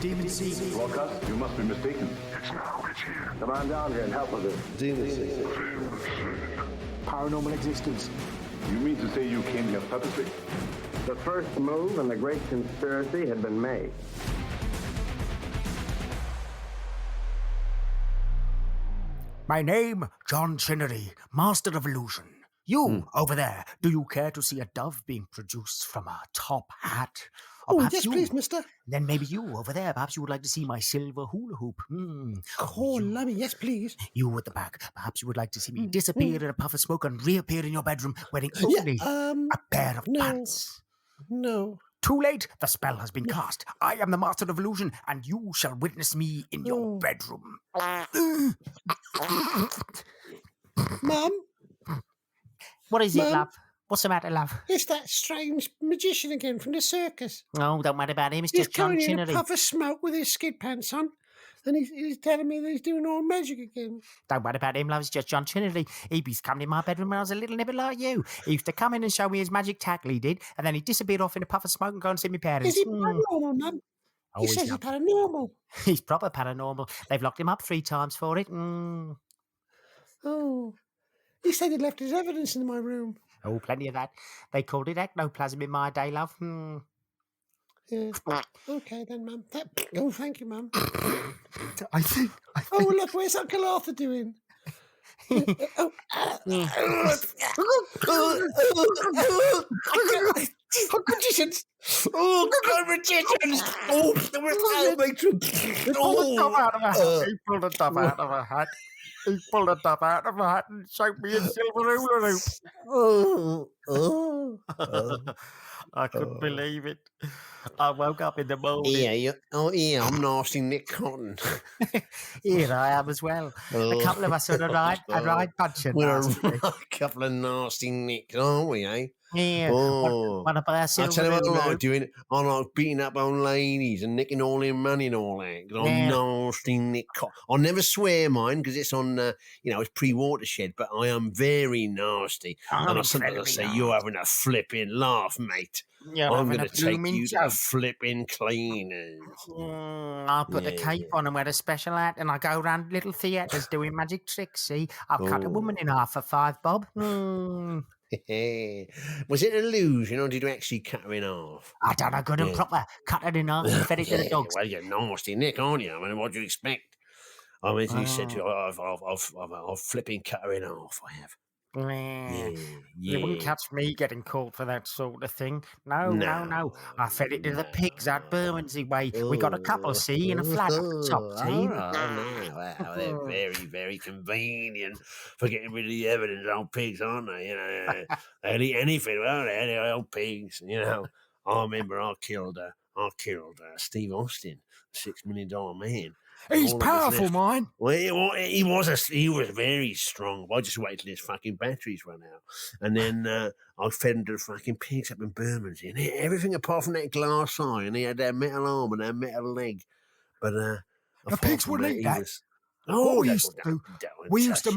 Demon Seed. Walcott, you must be mistaken. It's now, it's here. Come on down here and help with this. Demon Seed. Paranormal existence. You mean to say you came here purposely? The first move in the great conspiracy had been made. My name, John Chinnery, Master of Illusion. You, over there, do you care to see a dove being produced from a top hat? Or perhaps yes, you, please, mister. Then maybe you, over there, perhaps you would like to see my silver hula hoop. Oh, lummy, yes, please. You at the back, perhaps you would like to see me disappear in a puff of smoke and reappear in your bedroom wearing only a pair of pants. No. Too late, the spell has been cast. I am the Master of Illusion, and you shall witness me in your bedroom. Mum? What is it, Mum? love? What's the matter, love? It's that strange magician again from the circus. Oh, don't worry about him. It's He's just John coming in a Chinnery. puff of smoke with his skid pants on, and he's telling me that he's doing all magic again. Don't worry about him, love. It's just John Chinnery. He be coming in my bedroom when I was a little nibbit like you. He used to come in and show me his magic tackle, he did, and then he disappeared off in a puff of smoke and go and see me parents. Is he paranormal, Mum? Oh, He says he's paranormal. He's proper paranormal. They've locked him up 3 times for it. Oh. He said he left his evidence in my room. Oh, plenty of that. They called it ectoplasm in my day, love. Yeah. Okay then, Mum. Thank you, Mum. I think. Oh, look, where's Uncle Arthur doing? Magicians! Oh, God, magicians! Oh, there was matron! He pulled the top out of a hat. He pulled the top out of a hat. He pulled the top out of a hat and showed me a silver hula hoop. I couldn't believe it. I woke up in the morning. Yeah, I'm nasty Nick Cotton. Here I am as well. A couple of us on a ride punching. We're a couple of nasty Nicks, aren't we, eh? Yeah. One of our I silver tell you what I hula like hoop. doing. I like beating up on ladies and nicking all their money and all that. 'Cause I'm nasty Nick Cotton. I never swear mine because it's on, it's pre-watershed, but I am very nasty. And I sometimes say, you're having a flipping laugh, mate. I'm going to take you to the flipping cleaners. I put the cape on and wear a special hat and I go around little theatres doing magic tricks, see? I've cut a woman in half for 5 bob. Was it an illusion or did you actually cut her in half? I done a good and proper. Cut it in half and fed it to the dogs. Well, you're nasty Nick, aren't you? I mean, what do you expect? I mean, you said I've flipping cut her in half, I have. You wouldn't catch me getting called for that sort of thing. No. I fed it to the pigs out Bermondsey way. We got a couple, see, in a flat up the top, see. Wow, they're very, very convenient for getting rid of the evidence on pigs, aren't they? You know, they'll eat anything, won't they? They're old pigs, you know. I remember I killed Steve Austin, $6 million man. He's powerful, mine. Well, he was very strong. I just waited till his fucking batteries run out, and then I fed him to the fucking pigs up in Bermondsey, and he had everything apart from that glass eye, and he had that metal arm and that metal leg. But the pigs wouldn't eat that. Oh, we used to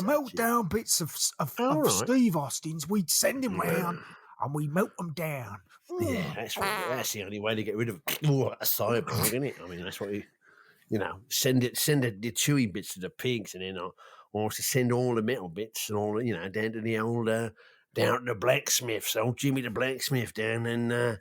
melt down bits of Steve Austin's. We'd send him round and we melt them down. Yeah, that's the only way to get rid of a cyborg, isn't it? I mean, that's what send the chewy bits to the pigs, and then I also send all the metal bits and all, down to the old, down to the blacksmiths, old Jimmy the blacksmith down in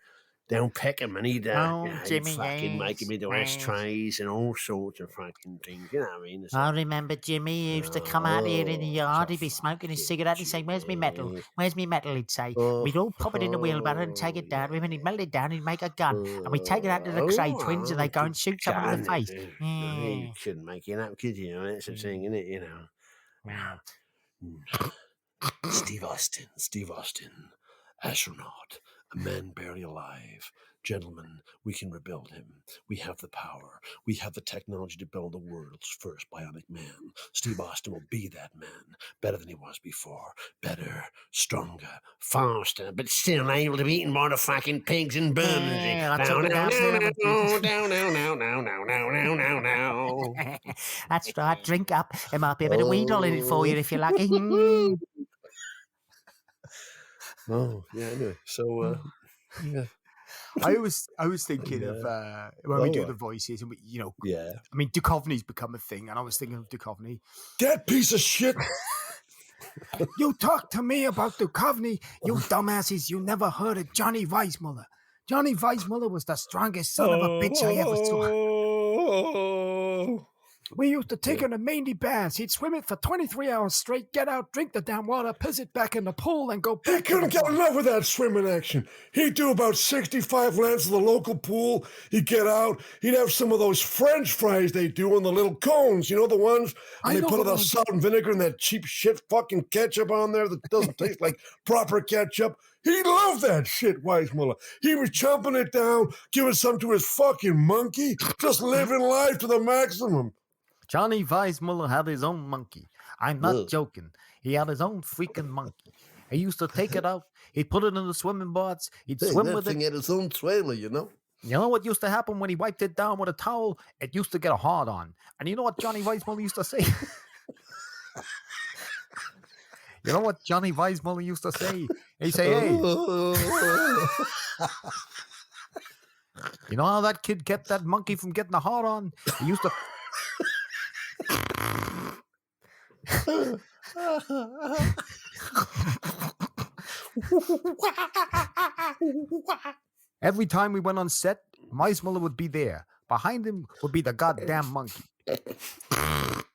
down Peckham, and he'd fucking make him into ashtrays and all sorts of fucking things, you know what I mean? I remember Jimmy. He used to come out here in the yard, he'd be smoking his cigarette, he'd say, where's me metal? Where's me metal, he'd say. We'd all pop it in the wheelbarrow and take it down to him, and he'd melt it down, he'd make a gun, and we'd take it out to the Cray twins, and they'd go and shoot someone in the face. You couldn't make it up, could you? I mean, that's the thing, isn't it, Steve Austin, astronaut, a man barely alive. Gentlemen, we can rebuild him. We have the power. We have the technology to build the world's first bionic man. Steve Austin will be that man. Better than he was before. Better, stronger, faster, but still able to be eaten by the fucking pigs in Bermondsey. That's right, drink up. There might be a bit of weed all in it for you if you're lucky. Oh, yeah, anyway. So, I was thinking of when we do the voices, and Yeah. I mean, Duchovny's become a thing, and I was thinking of Duchovny. That piece of shit. You talk to me about Duchovny, you dumbasses. You never heard of Johnny Weissmuller. Johnny Weissmuller was the strongest son of a bitch I ever saw. We used to take him to Mandy baths. He'd swim it for 23 hours straight, get out, drink the damn water, piss it back in the pool, and go back. He couldn't get enough of that swimming action. He'd do about 65 laps of the local pool. He'd get out. He'd have some of those French fries they do in the little cones. You know the ones? And they put all the salt and vinegar and that cheap shit fucking ketchup on there that doesn't taste like proper ketchup. He loved that shit, Weissmuller. He was chomping it down, giving some to his fucking monkey, just living life to the maximum. Johnny Weissmuller had his own monkey. I'm not joking. He had his own freaking monkey. He used to take it out. He'd put it in the swimming baths. He'd swim with it. He had his own trailer, you know? You know what used to happen when he wiped it down with a towel? It used to get a hard on. And you know what Johnny Weissmuller used to say? You know what Johnny Weissmuller used to say? He'd say, hey. You know how that kid kept that monkey from getting a hard on? He used to... Every time we went on set, Weissmuller would be there. Behind him would be the goddamn monkey. The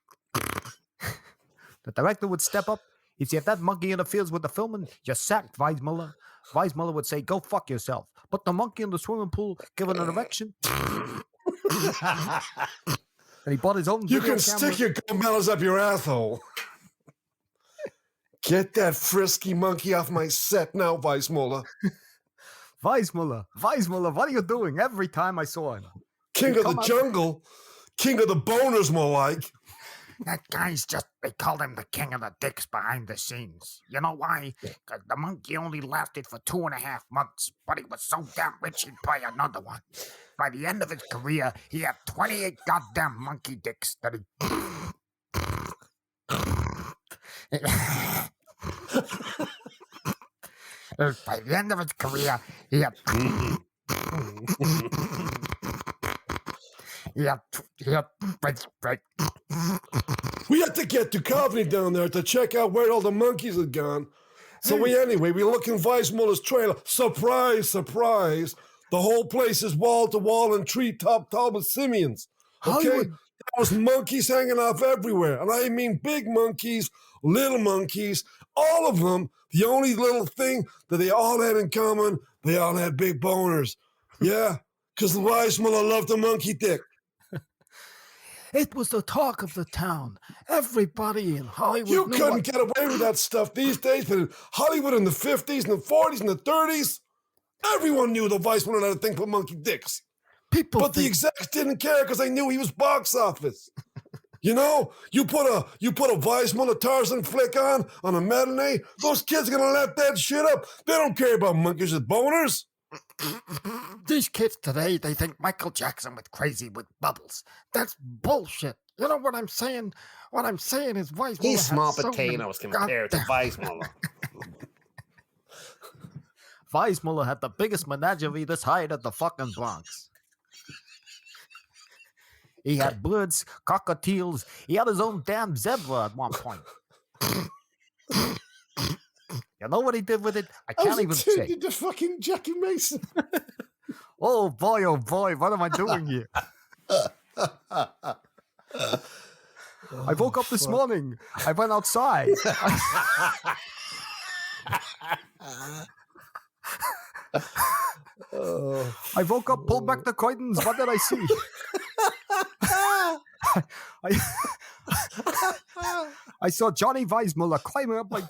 director would step up. He'd say, if that monkey interferes with the filming, you're sacked, Weissmuller. Weissmuller would say, go fuck yourself. Put the monkey in the swimming pool, give it an erection. And he bought his own You video can camera. stick your gomellas up your asshole. Get that frisky monkey off my set now, Weissmuller. Weissmuller, what are you doing? Every time I saw him. King of the jungle. King of the boners, more like. That guy's they called him the king of the dicks behind the scenes. You know why? Because the monkey only lasted for 2.5 months, but he was so damn rich he'd buy another one. By the end of his career, he had 28 goddamn monkey dicks that he... By the end of his career, he had... We had to get Duchovny down there to check out where all the monkeys had gone. So we look in Weissmuller's trailer. Surprise, surprise. The whole place is wall to wall and treetop tall with simians. Okay? There was monkeys hanging off everywhere. And I mean big monkeys, little monkeys, all of them. The only little thing that they all had in common, they all had big boners. Yeah, because Weissmuller loved the monkey dick. It was the talk of the town. Everybody in Hollywood You couldn't get away with that stuff these days, but in Hollywood in the 50s and the 40s and the 30s, everyone knew the Weissmuller had a thing for monkey dicks. But the execs didn't care because they knew he was box office. You know, you put a Weissmuller Tarzan flick on a matinee, those kids are gonna lap that shit up. They don't care about monkeys with boners. These kids today, they think Michael Jackson was crazy with bubbles. That's bullshit. You know what I'm saying? What I'm saying is Weissmuller He's small had so potatoes many compared to Weissmuller. Weissmuller had the biggest menagerie this side of the fucking Bronx. He had birds, cockatiels. He had his own damn zebra at one point. You know what he did with it? I can't even say. He did fucking Jackie Mason. Oh boy, what am I doing here? I woke up this morning. I went outside. I woke up, pulled back the curtains. What did I see? I saw Johnny Weissmuller climbing up like...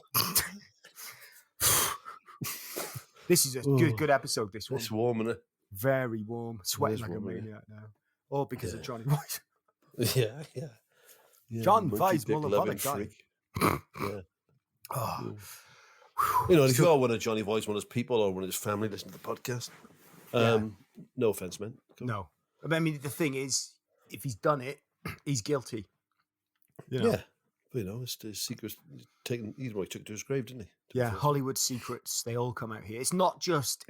This is a good episode, this one. It's warm, isn't it? Very warm. Sweating like a maniac now. All because of Johnny Weiss. Yeah. John Weissmuller, what a guy. You know, if you are one of Johnny Weissmuller's people or one of his family, listen to the podcast. No offense, man. No. I mean, the thing is, if he's done it, he's guilty. You know? Yeah, His secrets taken. He took it to his grave, didn't he? Yeah, Hollywood secrets. They all come out here. It's not just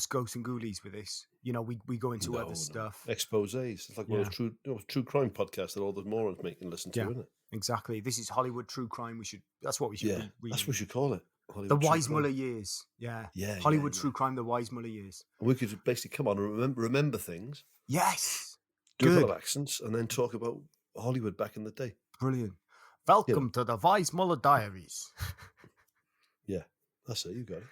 ghosts and ghoulies with this. We go into other stuff. Exposés. It's like one of those true crime podcasts that all the morons make and listen to, isn't it? Exactly. This is Hollywood true crime. That's what we should. Yeah, that's what we should call it. Hollywood the Weissmuller years. Yeah. Hollywood true crime. The Weissmuller years. And we could basically come on and remember things. Yes. Do a couple of accents and then talk about Hollywood back in the day. Brilliant. Welcome to the Weissmuller Diaries. Yeah, that's it. You got it.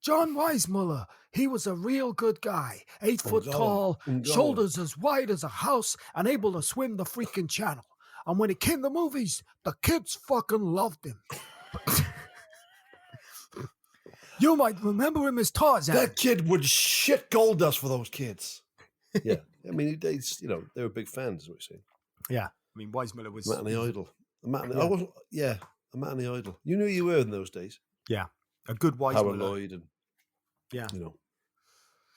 John Weissmuller, he was a real good guy. 8 foot tall, shoulders as wide as a house, and able to swim the freaking channel. And when it came to movies, the kids fucking loved him. You might remember him as Tarzan. That kid would shit gold dust for those kids. Yeah. I mean, they were big fans, is what you're saying. Yeah. I mean, Weissmuller was... Matt and the Idol. A Matt and the Idol. You knew you were in those days. Yeah. A good Weissmuller. Harold Lloyd and... Yeah.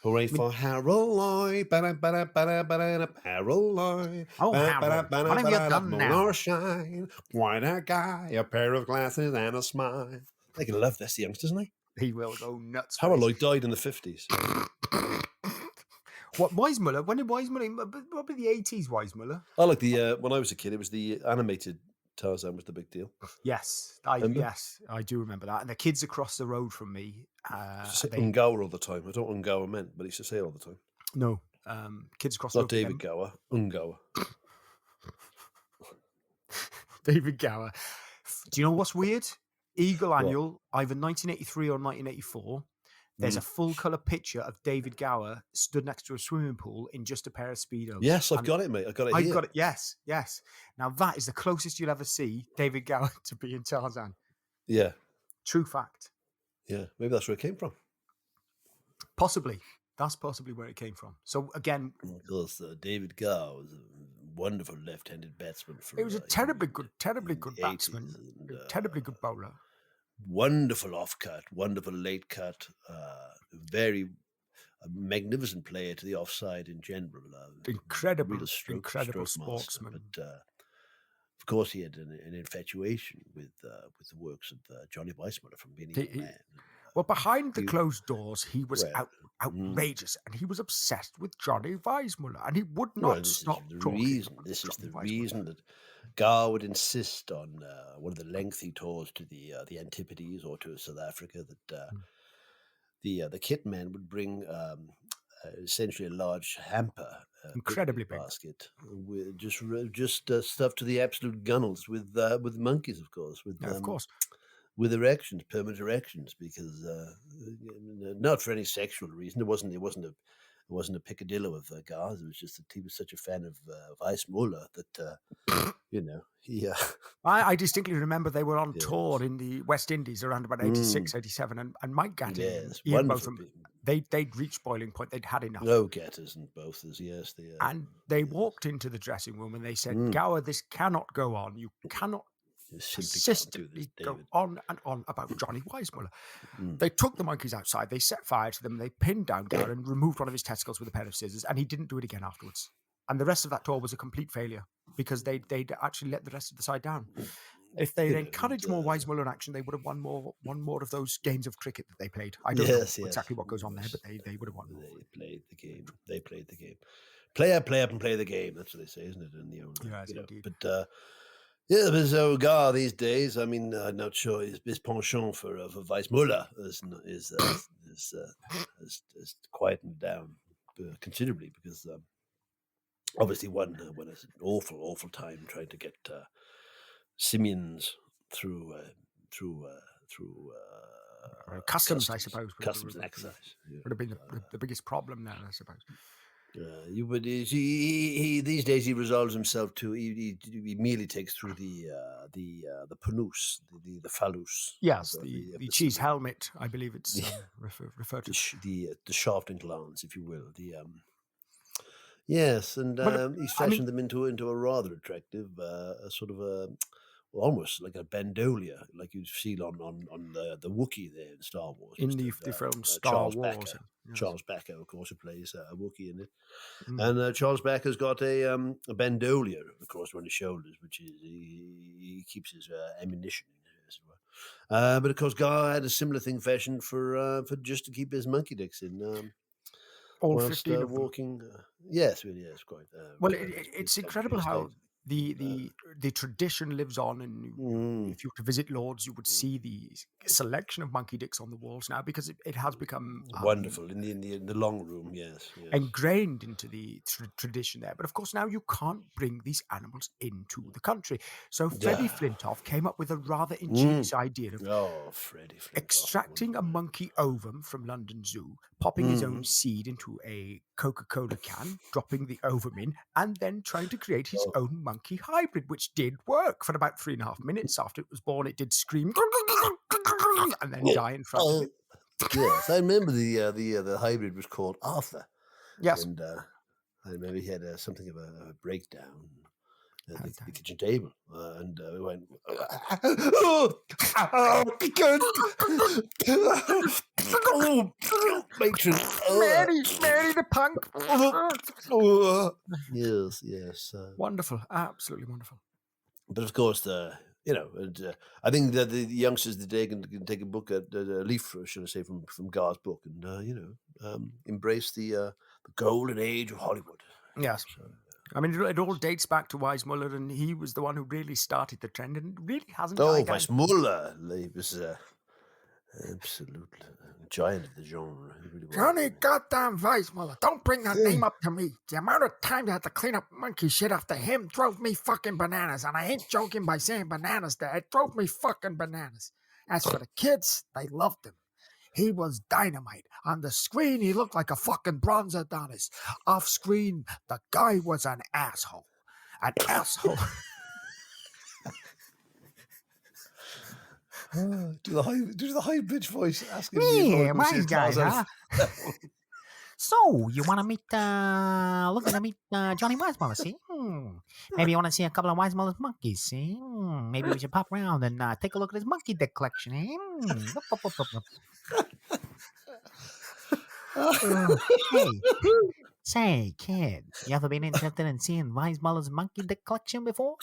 Hooray for Harold Lloyd. Harold Lloyd. Oh, Harold. What have you done now? Shine. Quite a guy. A pair of glasses and a smile. They can love this, the youngsters, isn't he? He will go nuts. Harold Lloyd died in the 50s. What, Weissmuller? When did Weissmuller? Probably the 80s, Weissmuller. I like when I was a kid, it was the animated Tarzan was the big deal. Yes, I do remember that. And the kids across the road from me, Ungawa all the time. I don't know what Ungawa meant, but he used to say it all the time. No, kids across the road. Not David Gower, Ungawa. David Gower. Do you know what's weird? Eagle Annual, either 1983 or 1984. There's a full colour picture of David Gower stood next to a swimming pool in just a pair of Speedos. Yes, I've got it, mate. I've got it. Yes. Now that is the closest you'll ever see David Gower to being Tarzan. Yeah. True fact. Yeah, maybe that's where it came from. Possibly. That's possibly where it came from. So again... Of course, David Gower was a wonderful left-handed batsman. He was a terribly good batsman. Terribly good bowler. Wonderful off-cut, wonderful late cut, very magnificent player to the offside in general. Incredible stroke sportsman. Master, but of course, he had an infatuation with the works of Johnny Weissmuller from being a young man. Well, behind the closed doors, he was outrageous, and he was obsessed with Johnny Weissmuller, and he would not stop talking. This is the reason that Gar would insist on one of the lengthy tours to the Antipodes or to South Africa that the kit man would bring essentially a large hamper, incredibly big basket, with just stuff to the absolute gunnels with monkeys, of course, of course. With erections, permanent erections, because not for any sexual reason. It wasn't a picadillo of Gar's. It was just that he was such a fan of Weissmuller that he. I distinctly remember they were on tour in the West Indies around about 86, 87, and Mike Gatty, Ian Botham, they'd reached boiling point. They'd had enough. No, Gatters and Bothers, yes. And they walked into the dressing room and they said, "Gower, this cannot go on. You cannot." Consistently go on and on about Johnny Weissmuller. They took the monkeys outside, they set fire to them, they pinned down Gower and removed one of his testicles with a pair of scissors, and he didn't do it again afterwards. And the rest of that tour was a complete failure because they'd actually let the rest of the side down. If they'd encouraged more Weissmuller action, they would have won more of those games of cricket that they played. I don't know exactly what goes on there, but they would have won. They played the game. Play up and play the game. that's what they say, isn't it? In the old, indeed. But yeah, but Gar these days, I mean, I'm not sure his penchant for Weissmuller is quietened down considerably because obviously one has an awful time trying to get simians through customs, I suppose. Customs and excise would have been the biggest problem there, I suppose. These days he resolves himself to he immediately takes through the panous, the phallus. Yes, the cheese helmet, I believe it's referred to. The shafting glands, if you will. Yes, and he's fashioned them into a rather attractive, sort of almost like a bandolier, like you'd see on the Wookiee there in Star Wars. In the film Star Wars. Charles Becker, of course, who plays a Wookiee in it. Mm. And Charles Becker's got a bandolier, of course, on his shoulders, which is he keeps his ammunition in it, as it were. But of course, Guy had a similar thing fashioned for just to keep his monkey dicks in All whilst 15 of them. walking. Yes, really, yes, quite. Well, it's it's country incredible how estate. the tradition lives on, and if you were to visit Lords, you would see the selection of monkey dicks on the walls now, because it has become Wonderful in the long room. Yes, yes. ingrained into the tradition there. But of course, now you can't bring these animals into the country. So Freddie Flintoff came up with a rather ingenious idea of Freddie Flintoff, extracting a monkey ovum from London Zoo, popping his own seed into a Coca-Cola can, dropping the ovum in, and then trying to create his own monkey hybrid, which did work for about 3.5 minutes after it was born. It did scream and then die in front of it. Yes, I remember the hybrid was called Arthur. Yes. And I remember he had something of a breakdown at the kitchen table, and we went, matron, Mary the punk. yes. Wonderful, absolutely wonderful. But of course, I think that the youngsters today can take a book a leaf, should I say, from Gar's book, and embrace the golden age of Hollywood. Yes. So, I mean, it all dates back to Weissmuller, and he was the one who really started the trend, and it really hasn't died down. Weissmuller, he was absolute giant of the genre. He really was. Johnny goddamn Weissmuller, don't bring that name up to me. The amount of time I had to clean up monkey shit after him drove me fucking bananas, and I ain't joking by saying bananas there. It drove me fucking bananas. As for the kids, they loved him. He was dynamite. On the screen, he looked like a fucking bronze Adonis. Off screen, the guy was an asshole. An asshole. Do the high pitch voice asking Yeah, wise guy, huh? So, you want to looking to meet Johnny Weissmuller, see? Maybe you want to see a couple of Weissmuller's monkeys, see? Maybe we should pop around and take a look at his monkey dick collection, eh? Hey, say, kid, you ever been interested in seeing Weissmuller's monkey dick collection before?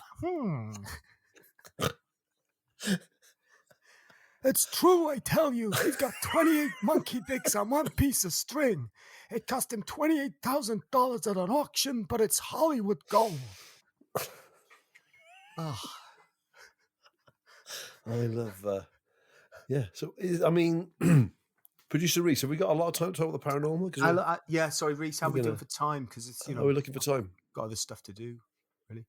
It's true, I tell you. He's got 28 monkey dicks on one piece of string. It cost him $28,000 at an auction, but it's Hollywood gold. I love, So, I mean, Producer Rhys, have we got a lot of time to talk about the paranormal? Yeah, sorry, Rhys, how are we doing for time? Because it's, we're looking for time. Got other stuff to do, really.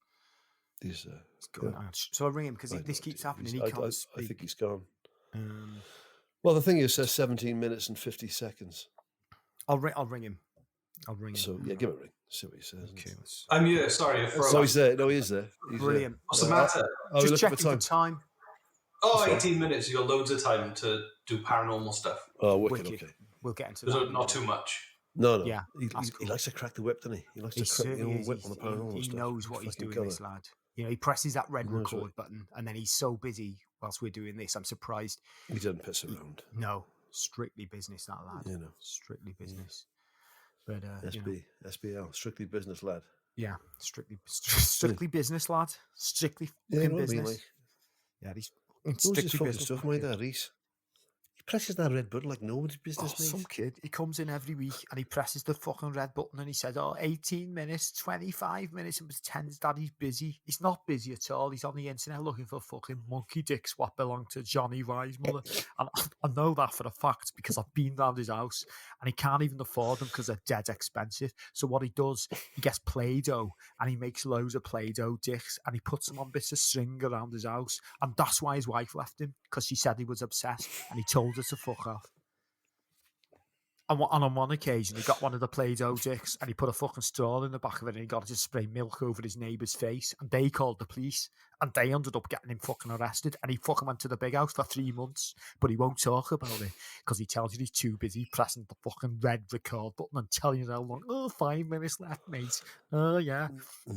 He's going on. So I ring him because this keeps happening. He can't speak. I think he's gone. Well, the thing is, it says 17 minutes and 50 seconds. I'll ring him. So, yeah, give it a ring. See what he says. Okay, I'm here, sorry. So he's there. No, he is there. He's brilliant. What's the matter? Just checking for time. Oh, 18 minutes. You got loads of time to do paranormal stuff. Oh, wicked. Okay. We'll get into There's that. Not too much. No. Yeah, he likes to crack the whip, doesn't he? He likes to crack the old whip on the paranormal He stuff. knows what he's doing, this lad. You know, he presses that red record button, and then he's so busy whilst we're doing this. I'm surprised. He doesn't piss around. No, strictly business, that lad. You know, strictly business. But SBL, strictly business lad. Yeah, strictly business, lad. Strictly business. Yeah, he's strictly business stuff, my dad, Rhys. He presses that red button like nobody's business, mate. Some kid, he comes in every week and he presses the fucking red button and he says, 18 minutes, 25 minutes, and pretends that he's busy. He's not busy at all. He's on the internet looking for fucking monkey dicks what belong to Johnny Weissmuller. And I know that for a fact because I've been round his house and he can't even afford them because they're dead expensive. So what he does, he gets Play-Doh and he makes loads of Play-Doh dicks and he puts them on bits of string around his house. And that's why his wife left him, because she said he was obsessed and he told her to fuck off. And on one occasion, he got one of the Play-Doh dicks and he put a fucking straw in the back of it and he got to spray milk over his neighbour's face. And they called the police and they ended up getting him fucking arrested. And he fucking went to the big house for 3 months, but he won't talk about it because he tells you he's too busy pressing the fucking red record button and telling you how long. 5 minutes left, mate. Oh, yeah.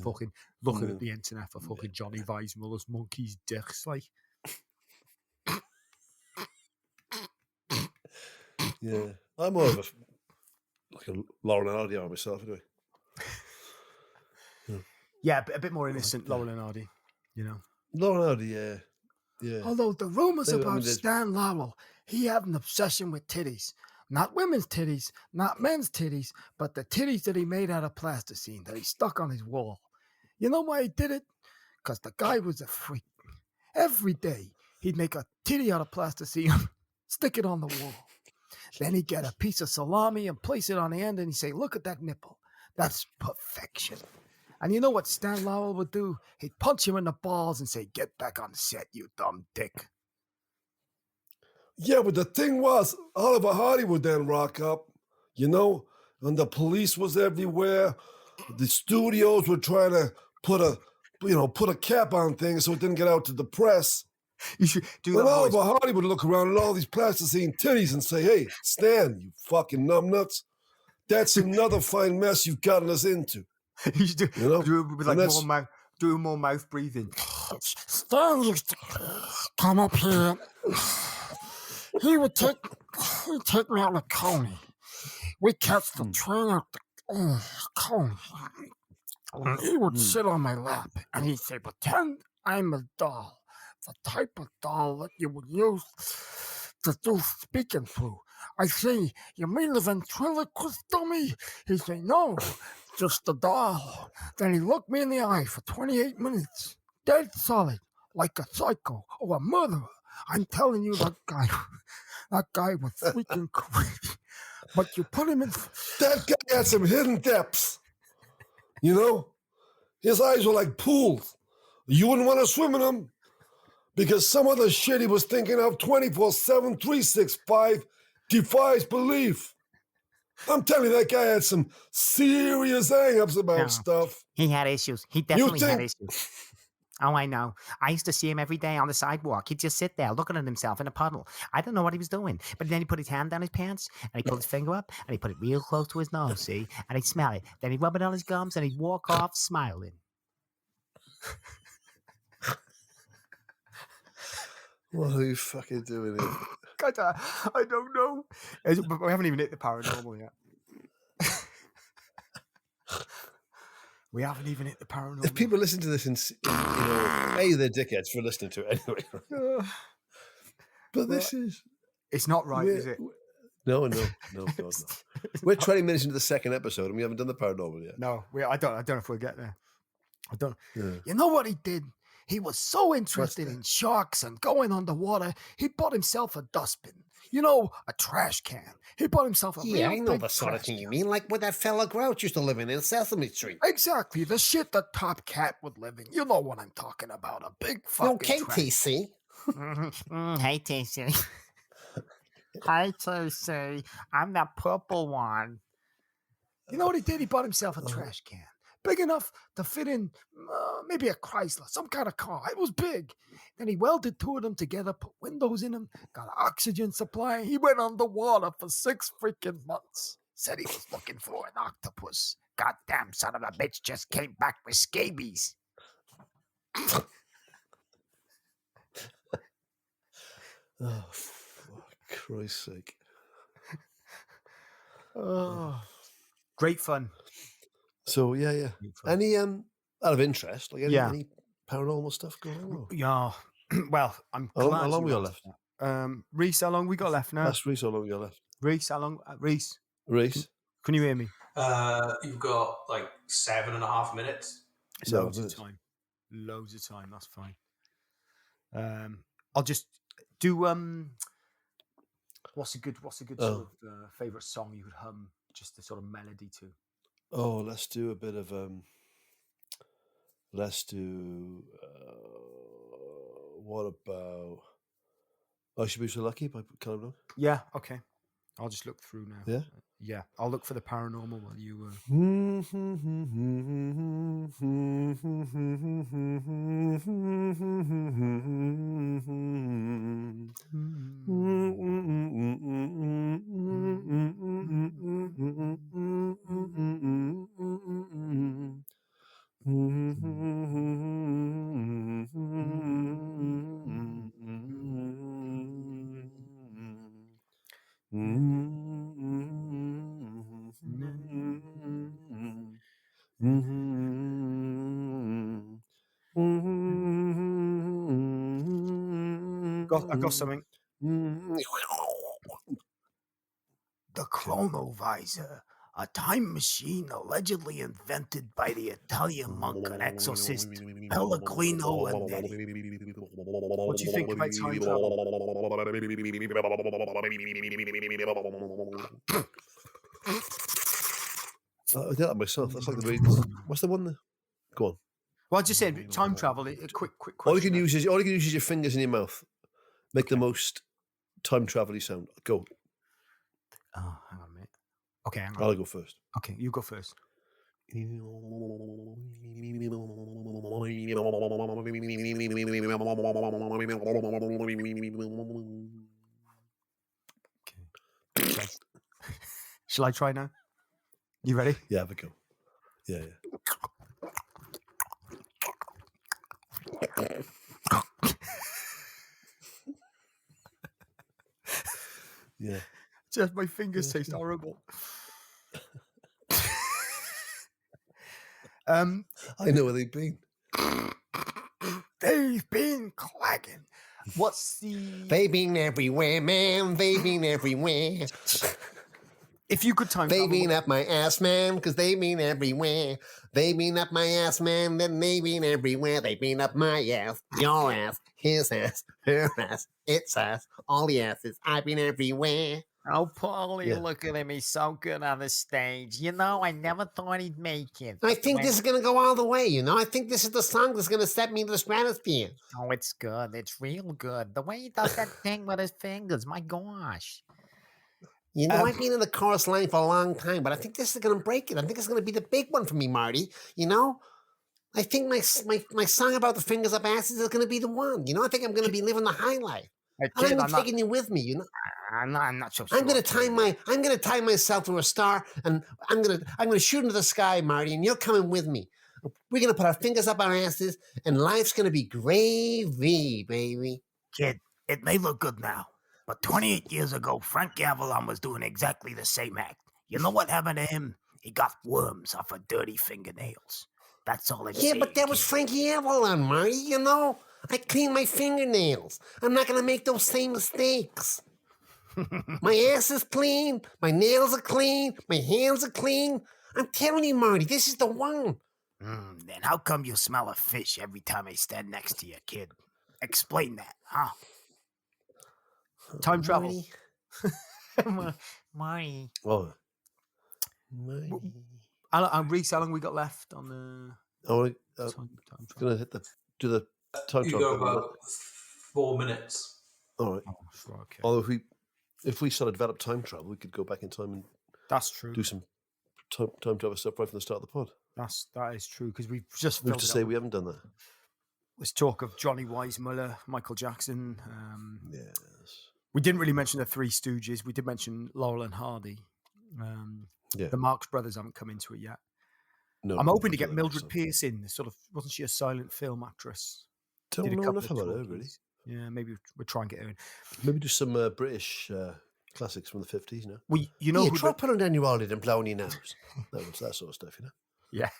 Fucking looking at the internet for fucking Johnny Weissmuller's monkey's dicks, like. Yeah, I'm more of like a Laurel and Hardy on myself anyway. Yeah, a bit more innocent, Laurel and Hardy. You know. Laurel and Hardy, yeah. Yeah. Although the rumors I mean, about there's- Stan Laurel, he had an obsession with titties. Not women's titties, not men's titties, but the titties that he made out of plasticine that he stuck on his wall. You know why he did it? Because the guy was a freak. Every day, he'd make a titty out of plasticine, stick it on the wall. Then he'd get a piece of salami and place it on the end, and he'd say, look at that nipple. That's perfection. And you know what Stan Laurel would do? He'd punch him in the balls and say, get back on set, you dumb dick. Yeah, but the thing was, Oliver Hardy would then rock up, you know, and the police was everywhere. The studios were trying to put a cap on things so it didn't get out to the press. You should do And that. Oliver Hardy would look around at all these plasticine titties and say, hey, Stan, you fucking numbnuts. That's another fine mess you've gotten us into. You should You know? do it with like And do more mouth breathing. Stan used to come up here. He'd take me out to Coney. We'd catch the train out to Coney. And he would sit on my lap and he'd say, pretend I'm a doll. The type of doll that you would use to do speaking through. I say, you mean the ventriloquist dummy? He'd say, no, just a doll. Then he looked me in the eye for 28 minutes, dead solid, like a psycho or a murderer. I'm telling you, that guy was freaking crazy. But you put him in. That guy had some hidden depths. You know? His eyes were like pools. You wouldn't want to swim in them because some of the shit he was thinking of 24/7, 365 defies belief. I'm telling you, that guy had some serious hang-ups about stuff. He had issues. He definitely had think- issues. Oh, I know. I used to see him every day on the sidewalk. He'd just sit there looking at himself in a puddle. I don't know what he was doing. But then he put his hand down his pants and he pulled his finger up and he put it real close to his nose, see? And he'd smell it. Then he'd rub it on his gums and he'd walk off smiling. What are you fucking doing here? God, I don't know. But we haven't even hit the paranormal yet. We haven't even hit the paranormal. If people listen to this and, they're dickheads for listening to it anyway. But this is... It's not right, is it? No. We're 20 minutes into the second episode and we haven't done the paranormal yet. No, I don't know if we'll get there. I don't. Yeah. You know what he did? He was so interested in sharks and going underwater, he bought himself a dustbin. You know, a trash can. He bought himself a Yeah, I real know big the sort of trash thing you can. mean, like where that fella Grouch used to live in Sesame Street. Exactly, the shit that Top Cat would live in. You know what I'm talking about, a big fucking Okay, trash. TC. Hey, TC. Hi, TC. I'm the purple one. You know what he did? He bought himself a trash can. Big enough to fit in maybe a Chrysler, some kind of car. It was big. Then he welded two of them together, put windows in them, got an oxygen supply. He went underwater for 6 freaking months. Said he was looking for an octopus. Goddamn son of a bitch just came back with scabies. Oh, for Christ's sake. Oh, great fun. So, yeah. Any, out of interest, like any paranormal stuff going on? Or? Yeah. Well, I'm How glad long you we got asked left? that. Rhys, how long we got left now? That's Rhys, how long we got left? Rhys, how long? Rhys, Rhys? can you hear me? You've got like 7.5 minutes. Loads of time. Loads of time. That's fine. I'll just do. What's a good sort of favorite song you could hum? Just a sort of melody to. Oh, let's do a bit of what about I Should Be So Lucky by Callum Long? Yeah. Okay. I'll just look through now. Yeah? Yeah. I'll look for the paranormal while you. I got something. The chronovisor, a time machine allegedly invented by the Italian monk and exorcist Pellegrino Lanetti. What do you think about time travel? I did that myself. That's like the way. What's the one there? Go on. Well, I just said time travel. A quick question. All you can use is your fingers in your mouth. Make the most time travel-y sound. Go. Oh, hang on a minute. Okay, hang on. I'll go first. Okay, you go first. Okay. Shall I try now? You ready? Yeah, have a go. Yeah. Yeah. Just my fingers taste horrible. I know where they've been. They've been clagging. What's the? They've been everywhere, man. They've been everywhere. If you could time They travel, been up my ass, man, because they been everywhere. They been up my ass, man, then they been everywhere. They been up my ass, your ass, his ass, her ass, its ass, all the asses. I've been everywhere. Oh, Paulie, Yeah. looking at me so good on the stage. You know, I never thought he'd make it. I think When- this is going to go all the way, you know? I think this is the song that's going to set me to the stratosphere. Oh, it's good. It's real good. The way he does that thing with his fingers, my gosh. You know, I've been in the chorus line for a long time, but I think this is going to break it. I think it's going to be the big one for me, Marty. You know? I think my song about the fingers up asses is going to be the one. You know, I think I'm going to be living the high life. Hey, And kid, I'm taking you with me, you know? I'm not so sure. I'm gonna tie myself to a star, and I'm gonna shoot into the sky, Marty, and you're coming with me. We're gonna put our fingers up our asses, and life's gonna be gravy, baby. Kid, it may look good now, but 28 years ago, Frank Avalon was doing exactly the same act. You know what happened to him? He got worms off of dirty fingernails. That's all I'm saying. Yeah, but that was kid. Frankie Avalon, Marty. You know, I clean my fingernails. I'm not gonna make those same mistakes. My ass is clean. My nails are clean. My hands are clean. I'm telling you, Marty, this is the one. Then how come you smell a fish every time I stand next to you, kid? Explain that, huh? time travel. Marty. Oh, Marty. Rhys, how long we got left on the I'm time travel? gonna do the time You got travel. about 4 minutes. All right. Oh, sure, okay. Although if we sort of develop time travel, we could go back in time and That's true. do some time travel stuff right from the start of the pod. That is true because we've just Who's filled to it say up we haven't done that? with talk of Johnny Weissmuller, Michael Jackson. Yes. We didn't really mention the Three Stooges. We did mention Laurel and Hardy. Yeah. The Marx Brothers haven't come into it yet. No, I'm hoping to I get don't Mildred think Pierce in. Sort of, wasn't she a silent film actress? so. Did a Don't know couple enough of about her, really. talkies. Yeah, maybe we'll try and get her in. Maybe do some British classics from the 50s, you know? Well, you know yeah, who try putting down your wallet and blowing your nose. that sort of stuff, you know? Yeah.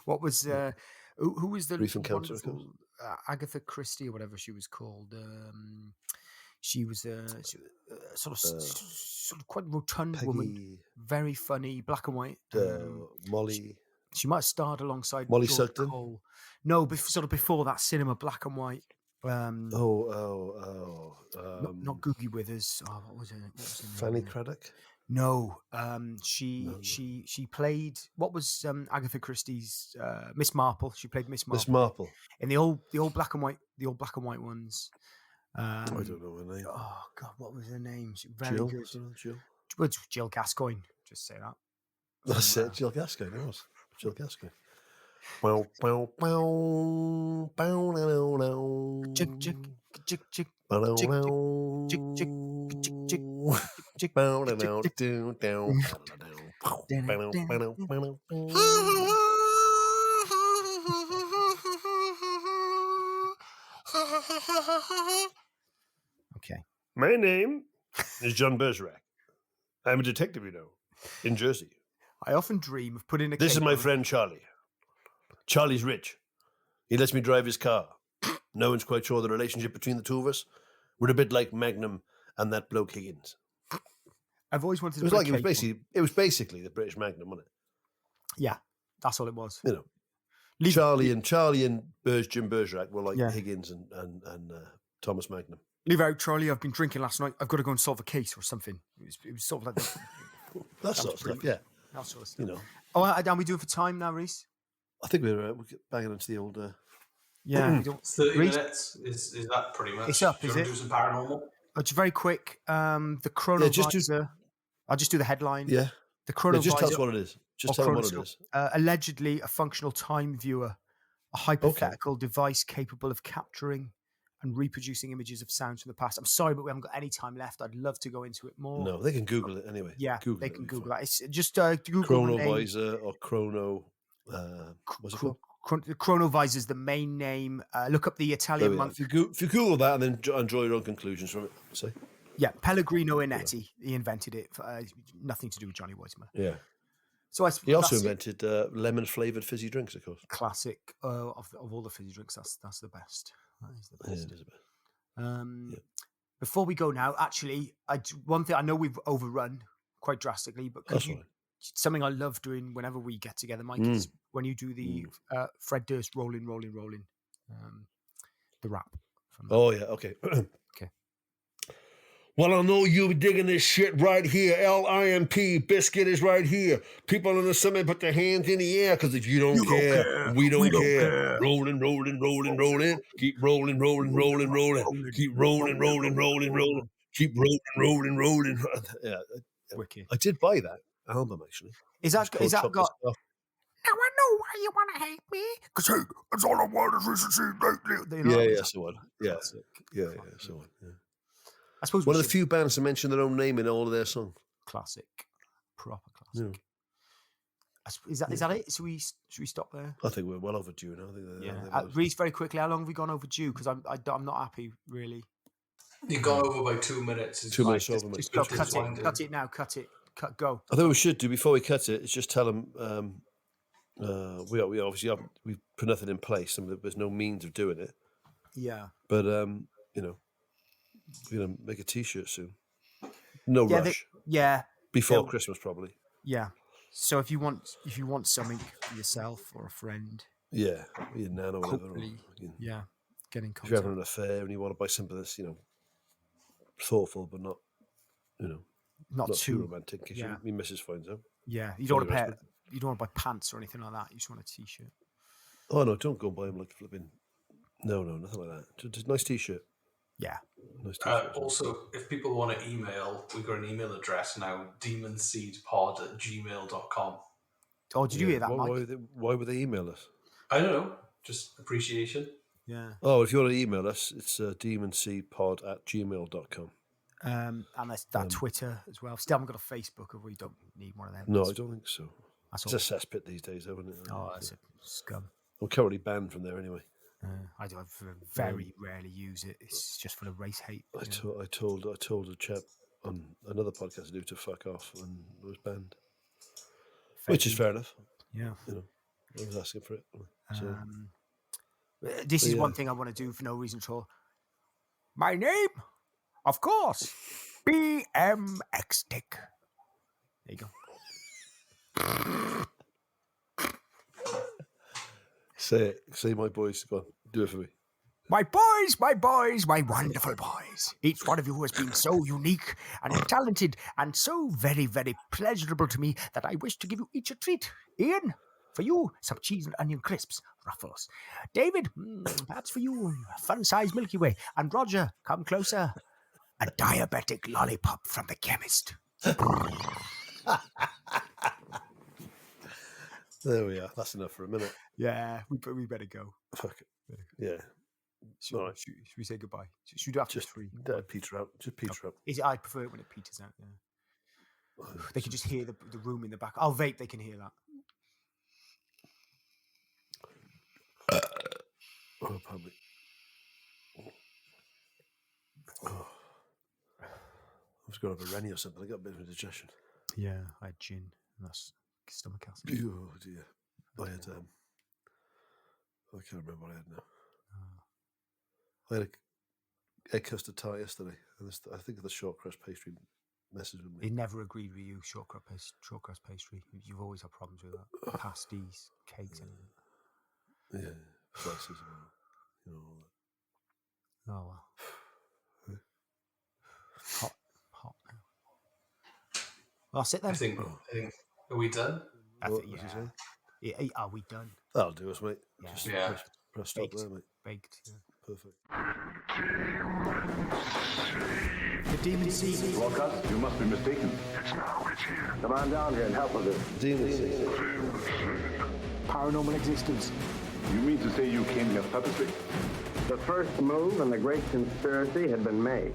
What was who was the Brief encounter, of wonderful, Agatha Christie or whatever she was called? She was sort of quite rotund woman, Peggy, very funny, black and white. Molly. She might have starred alongside Molly George Sugden? Cole. No, sort of before that, cinema black and white. Not Not Googie Withers. Oh, what was her name? Fanny Craddock? No, she played what was Agatha Christie's Miss Marple. She played Miss Marple. Miss Marple. In the old black and white ones. I don't know her name. Oh God, what was her name? She, very Jill? good. Was it Jill? Well, it's Jill Gascoigne. Just say that. That's it. Jill Gascoigne, it was. Jill Gascoigne. Bow, bow, bow, bow, no, no. Chick, chick, chick, chick. Bow, no, chick, no. chick, chick, chick, chick, chick, Bow, no, chick, no, chick. do, down, bow, no, no. Bow, no, bow, no, bow, no. Okay. My name is John Bergerac. I'm a detective, you know, in Jersey. I often dream of putting a This is cape my on. friend Charlie. Charlie's rich. He lets me drive his car. No one's quite sure the relationship between the two of us. We're a bit like Magnum and that bloke Higgins. I've always wanted to. It was basically the British Magnum, wasn't it? Yeah, that's all it was. You know, Charlie and Jim Bergerac were like Yeah. Higgins and Thomas Magnum. Leave out, Charlie. I've been drinking last night. I've got to go and solve a case or something. It was sort of like that. That sort of stuff, yeah. That sort of stuff. You know. Oh, are we doing for time now, Rhys? I think we're banging into the old. Yeah, we don't. 30 minutes is that pretty much? It's up, Do you is want it? to do some paranormal? It's very quick. The chronovisor. I'll just do the headline. Yeah. The chronovisor. Just tell us what it is. Just tell them what it is. Allegedly, a functional time viewer, a hypothetical device capable of capturing and reproducing images of sounds from the past. I'm sorry, but we haven't got any time left. I'd love to go into it more. No, they can Google it anyway. Yeah, they can Google that. It's just Google Chronovisor or Chrono. What's it called? The Chronovisor is the main name. Look up the Italian monk. If you Google that and then draw your own conclusions from it, say. Yeah, Pellegrino Inetti. He invented it. Nothing to do with Johnny Weissmuller. Yeah. So he also invented lemon flavored fizzy drinks, of course. Classic of all the fizzy drinks. That's the best. That is the best. Yeah, it is the best. Before we go now, actually, one thing I know we've overrun quite drastically, but something I love doing whenever we get together, Mike, is when you do the Fred Durst rolling, the rap. Oh yeah, okay. Okay. Well, I know you digging this shit right here. LIMP, Biscuit is right here. People in the summit put their hands in the air because if you don't care, we don't care. Rolling. Keep rolling. Keep rolling. Keep rolling. Yeah. Wicked. I did buy that album, actually. Is that got... Now I know why you want to hate me. Because, hey, that's all I want is recency lately. Yeah, that's the one. Yeah, that's the one. Yeah. I suppose one of the few bands to mention their own name in all of their songs. Classic. Proper classic. Yeah. Is that it? Should we stop there? I think we're well overdue now. Rhys, very quickly, how long have we gone overdue? Because I'm not happy, really. You've gone over by 2 minutes. 2 minutes over. Just go, cut it now. Go. I think we should do, before we cut it, is just tell them we obviously we've put nothing in place, and there's no means of doing it. Yeah. But you know, we're gonna make a T-shirt soon. No rush. Before Christmas, probably. Yeah. So if you want something for yourself or a friend. Yeah, your nan or whatever. Get in contact. If you're having an affair and you want to buy something that's thoughtful but not not too romantic, in case your missus finds out. Yeah, you don't want to buy pants or anything like that. You just want a T-shirt. Oh no, don't go and buy them like flipping. No, nothing like that. Just a nice T-shirt. Yeah. Nice T-shirt. Also, if people want to email, we've got an email address now: demonseedpod@gmail.com. Oh, did you hear that, Mike? Why would they email us? I don't know. Just appreciation. Yeah. Oh, if you want to email us, it's demonseedpod@gmail.com. And that's that Twitter as well. Still haven't got a Facebook, or we don't need one of them. No, I don't think so. It's a cesspit these days, isn't it? Oh, that's a scum. I'm currently banned from there anyway. I very rarely use it. It's just full of race hate. I told a chap on another podcast to do to fuck off, and I was banned. Which is fair enough. Yeah. I was asking for it. So. This is one thing I want to do for no reason at all. My name, of course, BMX Dick. There you go. Say it. Say my boys. Go on. Do it for me. My boys, my wonderful boys. Each one of you has been so unique and talented and so very, very pleasurable to me that I wish to give you each a treat. Ian, for you, some cheese and onion crisps, Ruffles. David, that's for you, fun-sized Milky Way. And Roger, come closer, a diabetic lollipop from the chemist. There we are. That's enough for a minute. Yeah, we better go. Fuck it. Yeah. Should we say goodbye? Should we do after just 3? Peter out. Just Peter out. I prefer it when it peters out. Yeah. They can just hear the room in the back. I'll vape. They can hear that. Oh, probably. Oh. I was going to have a Rennie or something. I got a bit of indigestion. Yeah, I had gin. And that's stomach acid. Oh dear. I had I can't remember what I had now. I had a egg custard tart yesterday, and I think the short crust pastry messes with me. He never agreed with you, short crust pastry. You've always had problems with that. Pasties, cakes, anything. Yeah, slices and all, you know, all that. Oh, well. Hot now. Well, that's it then. I think. Are we done? I What think, was he yeah. saying? Yeah. Are we done? That'll do us, mate. Yeah. Just Yeah. press stop Baked. there, mate. Baked. Yeah. Perfect. The demon seed. Well, Gus, you must be mistaken. Come on down here and help with this. Demon seed. Paranormal existence. You mean to say you came here purposely? The first move in the great conspiracy had been made.